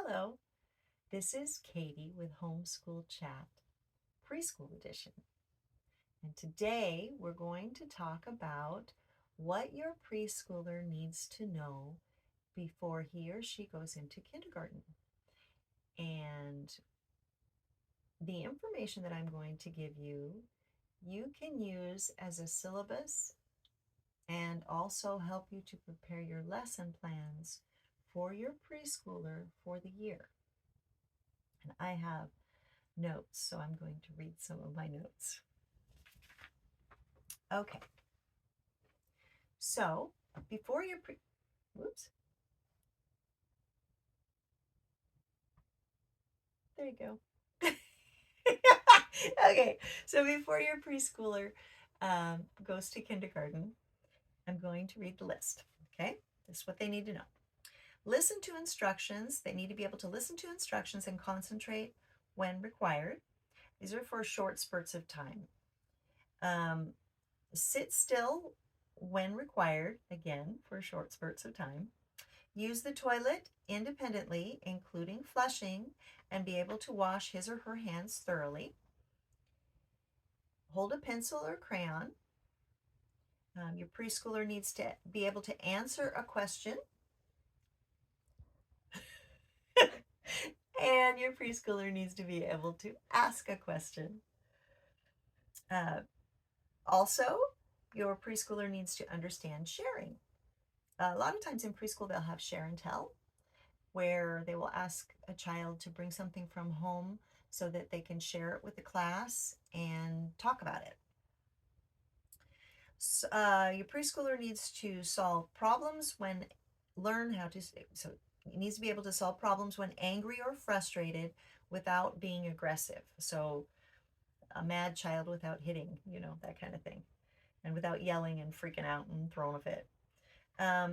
Hello, this is Katie with Homeschool Chat, Preschool Edition. And today we're going to talk about what your preschooler needs to know before he or she goes into kindergarten. And the information that I'm going to give you, you can use as a syllabus and also help you to prepare your lesson plans for your preschooler for the year. And I have notes, so I'm going to read some of my notes. Okay, so before your whoops, there you go. Okay, so before your preschooler goes to kindergarten, I'm going to read the list. Okay, this is what they need to know. Listen to instructions. They need to be able to listen to instructions and concentrate when required. These are for short spurts of time. Sit still when required, again, for short spurts of time. Use the toilet independently, including flushing, and be able to wash his or her hands thoroughly. Hold a pencil or crayon. Your preschooler needs to be able to answer a question. And your preschooler needs to be able to ask a question. Also, your preschooler needs to understand sharing. A lot of times in preschool, they'll have share and tell, where they will ask a child to bring something from home so that they can share it with the class and talk about it. So, your preschooler needs to solve problems when he needs to be able to solve problems when angry or frustrated without being aggressive. So a mad child without hitting, that kind of thing, and without yelling and freaking out and throwing a fit.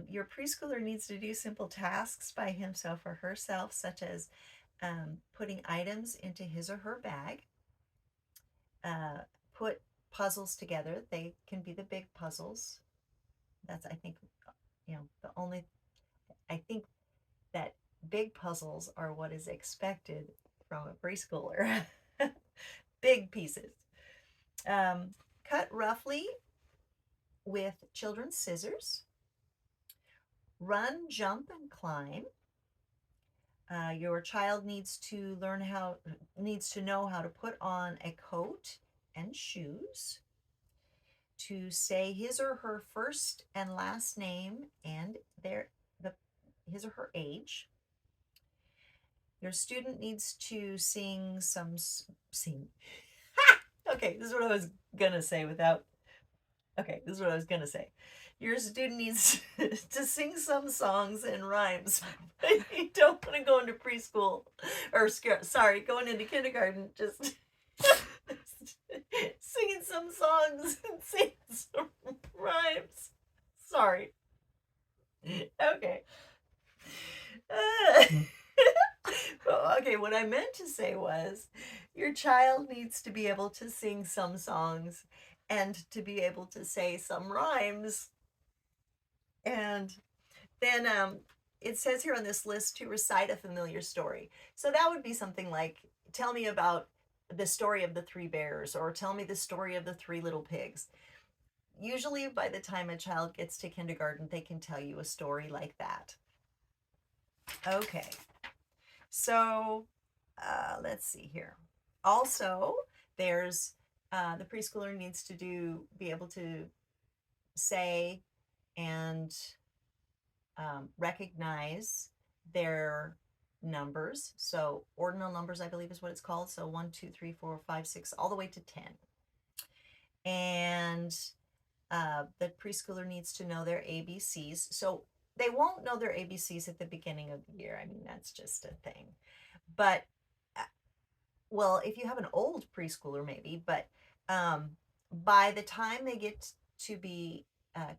Your preschooler needs to do simple tasks by himself or herself, such as putting items into his or her bag, put puzzles together. They can be the big puzzles. That's, I think, I think that big puzzles are what is expected from a preschooler. Big pieces. Cut roughly with children's scissors. Run, jump, and climb. Your child needs to know how to put on a coat and shoes, to say his or her first and last name and his or her age. Your student needs to sing. Okay, this is what I was gonna say Your student needs to sing some songs and rhymes. You don't want to go into preschool, going into kindergarten, just singing some songs and singing some rhymes. Sorry. Okay. Okay, what I meant to say was your child needs to be able to sing some songs and to be able to say some rhymes. And then it says here on this list to recite a familiar story. So that would be something like, tell me about the story of the three bears, or tell me the story of the three little pigs. Usually by the time a child gets to kindergarten, they can tell you a story like that. Okay, so let's see here. Also, there's the preschooler needs to be able to say and recognize their numbers. So ordinal numbers, I believe, is what it's called. So 1, 2, 3, 4, 5, 6, all the way to 10. And the preschooler needs to know their ABCs. So they won't know their ABCs at the beginning of the year. I mean, that's just a thing. But, well, if you have an old preschooler, maybe, but by the time they get to be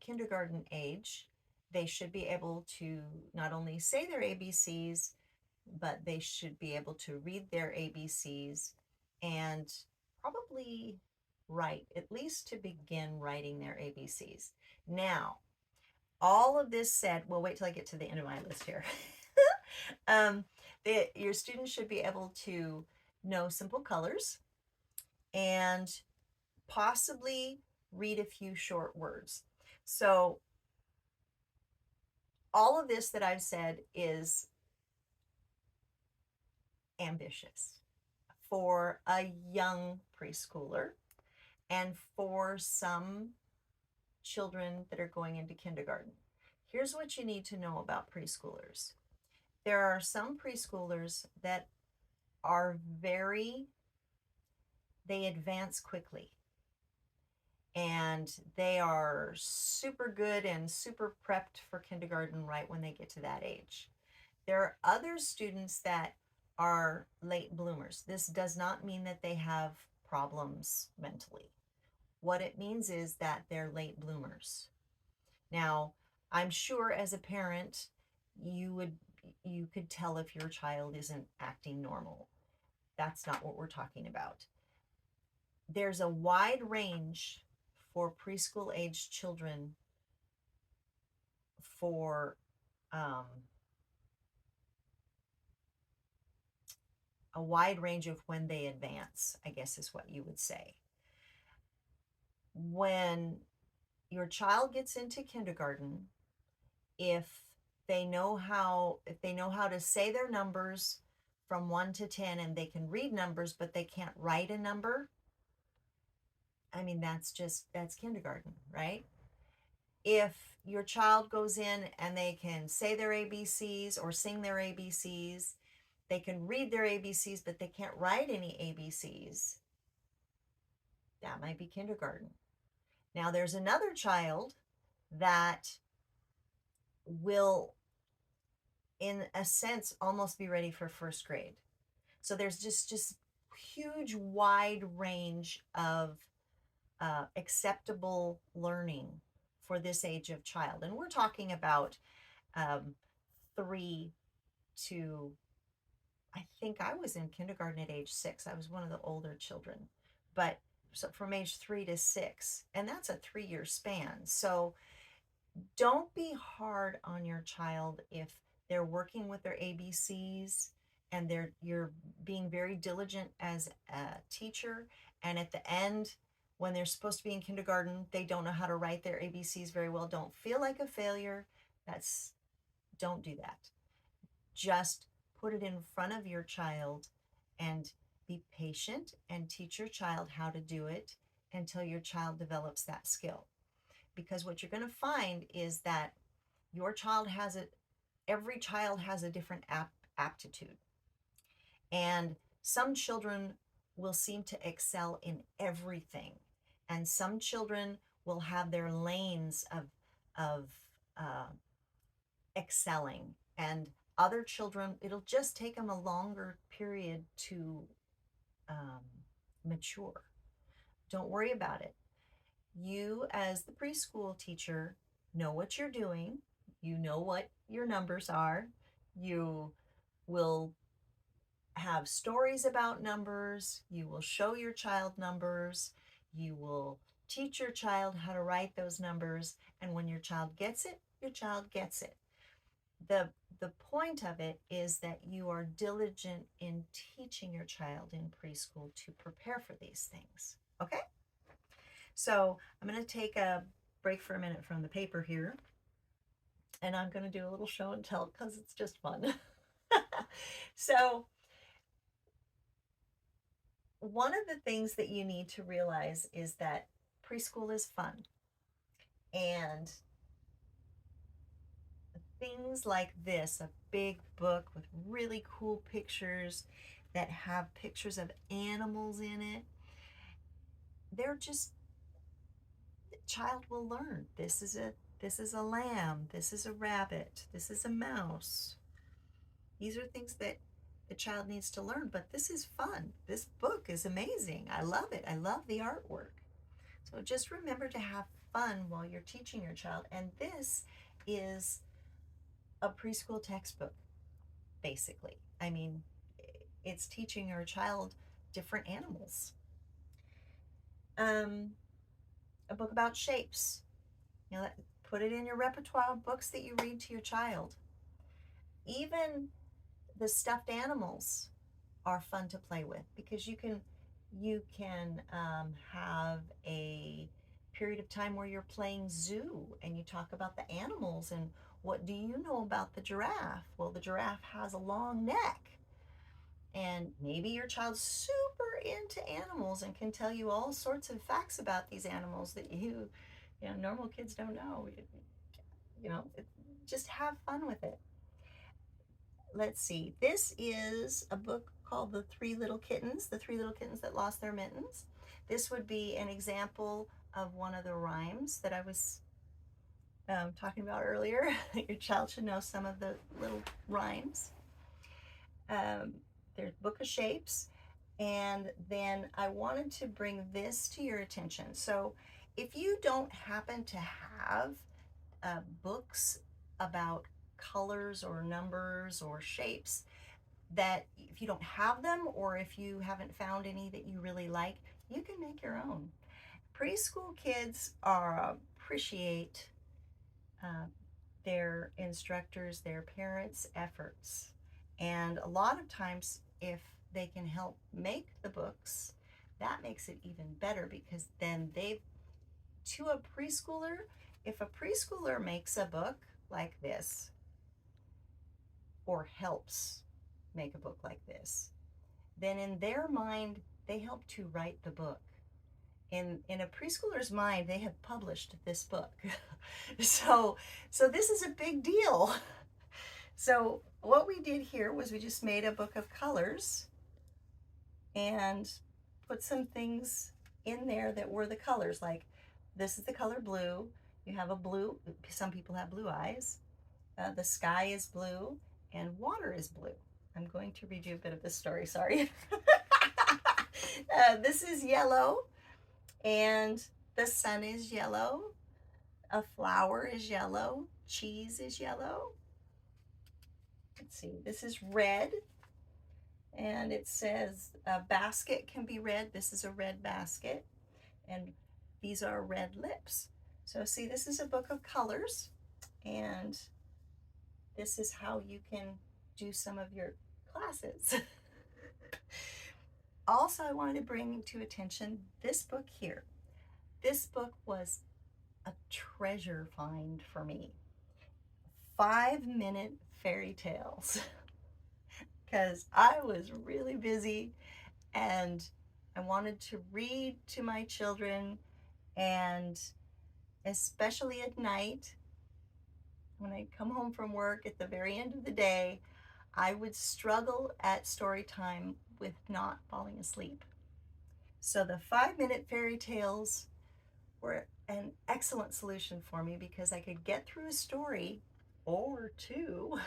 kindergarten age, they should be able to not only say their ABCs, but they should be able to read their ABCs and probably write, at least to begin writing their ABCs. Now, all of this said, we'll wait till I get to the end of my list here. Your students should be able to know simple colors and possibly read a few short words. So all of this that I've said is ambitious for a young preschooler and for some children that are going into kindergarten. Here's what you need to know about preschoolers. There are some preschoolers that are they advance quickly and they are super good and super prepped for kindergarten right when they get to that age. There are other students that are late bloomers. This does not mean that they have problems mentally. What it means is that they're late bloomers. Now, I'm sure as a parent, you could tell if your child isn't acting normal. That's not what we're talking about. There's a wide range for preschool age children for um, a wide range of when they advance, I guess is what you would say. When your child gets into kindergarten, if if they know how to say their numbers from 1 to 10 and they can read numbers but they can't write a number, I mean that's kindergarten, right? If your child goes in and they can say their ABCs or sing their ABCs, they can read their ABCs but they can't write any ABCs, that might be kindergarten. Now there's another child that will, in a sense, almost be ready for first grade. So there's just huge wide range of acceptable learning for this age of child, and we're talking about um, 3 to, I think I was in kindergarten at age 6. I was one of the older children, but so from age 3 to 6, and that's a 3-year span. So don't be hard on your child if they're working with their ABCs and you're being very diligent as a teacher, and at the end when they're supposed to be in kindergarten they don't know how to write their ABCs very well. Don't feel like a failure. That's Don't do that. Just put it in front of your child and be patient and teach your child how to do it until your child develops that skill. Because what you're going to find is that your child has it, every child has a different aptitude. And some children will seem to excel in everything. And some children will have their lanes of excelling. And other children, it'll just take them a longer period to um, mature. Don't worry about it. You, as the preschool teacher, know what you're doing. You know what your numbers are. You will have stories about numbers. You will show your child numbers. You will teach your child how to write those numbers. And when your child gets it, your child gets it. The, the point of it is that you are diligent in teaching your child in preschool to prepare for these things. Okay? So I'm going to take a break for a minute from the paper here, and I'm going to do a little show and tell because it's just fun. So one of the things that you need to realize is that preschool is fun, and things like this, a big book with really cool pictures that have pictures of animals in it, they're just, the child will learn this is a lamb, this is a rabbit, this is a mouse. These are things that the child needs to learn, but this is fun. This book is amazing. I love it. I love the artwork. So just remember to have fun while you're teaching your child. And this is a preschool textbook, basically. I mean, it's teaching your child different animals. A book about shapes. Put it in your repertoire of books that you read to your child. Even the stuffed animals are fun to play with because you can have a period of time where you're playing zoo and you talk about the animals and what do you know about the giraffe? Well, the giraffe has a long neck. And maybe your child's super into animals and can tell you all sorts of facts about these animals that normal kids don't know. You know, just have fun with it. Let's see. This is a book called The Three Little Kittens, The Three Little Kittens That Lost Their Mittens. This would be an example of one of the rhymes that I was talking about earlier. Your child should know some of the little rhymes. There's Book of Shapes. And then I wanted to bring this to your attention. So if you don't happen to have books about colors or numbers or shapes, that if you don't have them or if you haven't found any that you really like, you can make your own. Preschool kids appreciate uh, their instructors, their parents' efforts. And a lot of times, if they can help make the books, that makes it even better because then to a preschooler, if a preschooler makes a book like this or helps make a book like this, then in their mind, they help to write the book. In a preschooler's mind, they have published this book. so this is a big deal. So what we did here was we just made a book of colors and put some things in there that were the colors. Like this is the color blue. You have a blue, some people have blue eyes. The sky is blue and water is blue. I'm going to read you a bit of this story, sorry. This is yellow and the sun is yellow. A flower is yellow. Cheese is yellow. Let's see, this is red. And it says a basket can be red. This is a red basket. And these are red lips. So see, this is a book of colors. And this is how you can do some of your classes. Also, I wanted to bring to attention this book here. This book was a treasure find for me. 5-minute fairy tales. Because I was really busy and I wanted to read to my children, and especially at night when I come home from work at the very end of the day, I would struggle at story time with not falling asleep. So the 5-minute fairy tales were an excellent solution for me because I could get through a story or two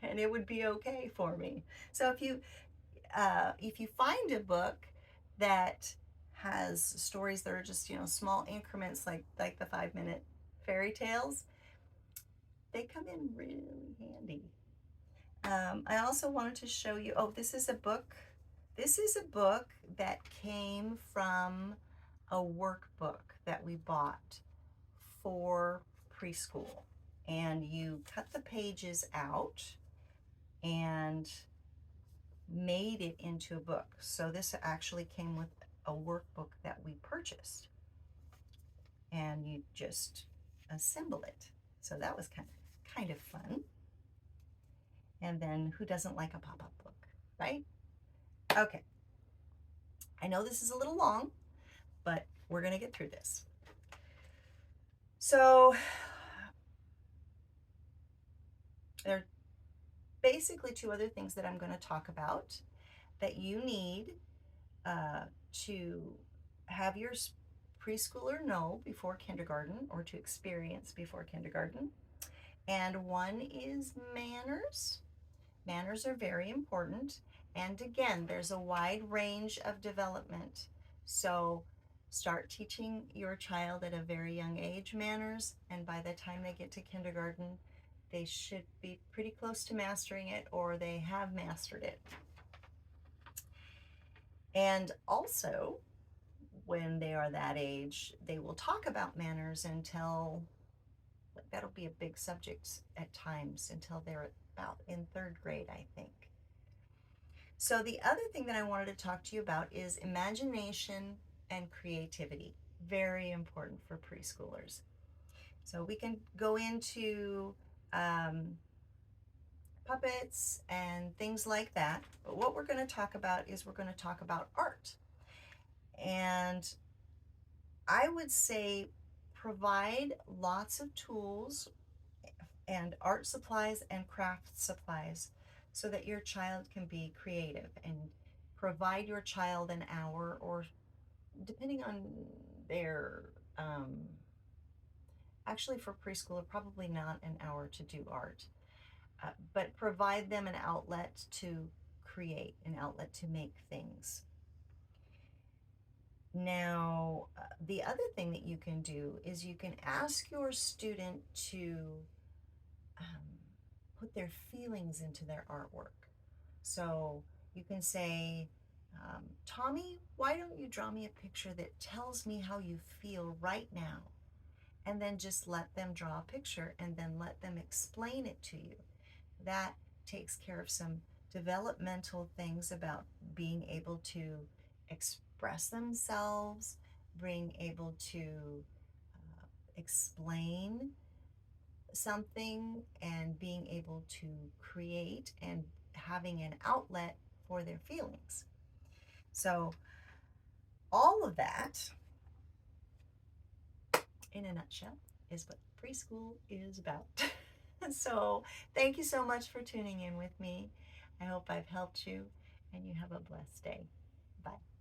and it would be okay for me. So if you find a book that has stories that are just small increments like the 5-minute fairy tales, they come in really handy. I also wanted to show you, this is a book. This is a book that came from a workbook that we bought for preschool. And you cut the pages out and made it into a book. So this actually came with a workbook that we purchased. And you just assemble it. So that was kind of fun. And then who doesn't like a pop-up book, right? Okay. I know this is a little long, but we're going to get through this. So there are basically 2 other things that I'm going to talk about that you need to have your preschooler know before kindergarten or to experience before kindergarten. And one is manners. Manners are very important. And again, there's a wide range of development. So start teaching your child at a very young age manners, and by the time they get to kindergarten, they should be pretty close to mastering it, or they have mastered it. And also, when they are that age, they will talk about manners until that'll be a big subject at times until they're about in third grade, I think. So the other thing that I wanted to talk to you about is imagination and creativity. Very important for preschoolers. So we can go into um, puppets and things like that. But what we're going to talk about is we're going to talk about art. And I would say provide lots of tools and art supplies and craft supplies so that your child can be creative, and provide your child an hour, or depending on their actually for preschooler probably not an hour to do art, but provide them an outlet to create, an outlet to make things. Now, the other thing that you can do is you can ask your student to um, put their feelings into their artwork. So you can say, Tommy, why don't you draw me a picture that tells me how you feel right now? And then just let them draw a picture and then let them explain it to you. That takes care of some developmental things about being able to express themselves, being able to explain something, and being able to create and having an outlet for their feelings. So, all of that, in a nutshell, is what preschool is about. So, thank you so much for tuning in with me. I hope I've helped you, and you have a blessed day. Bye.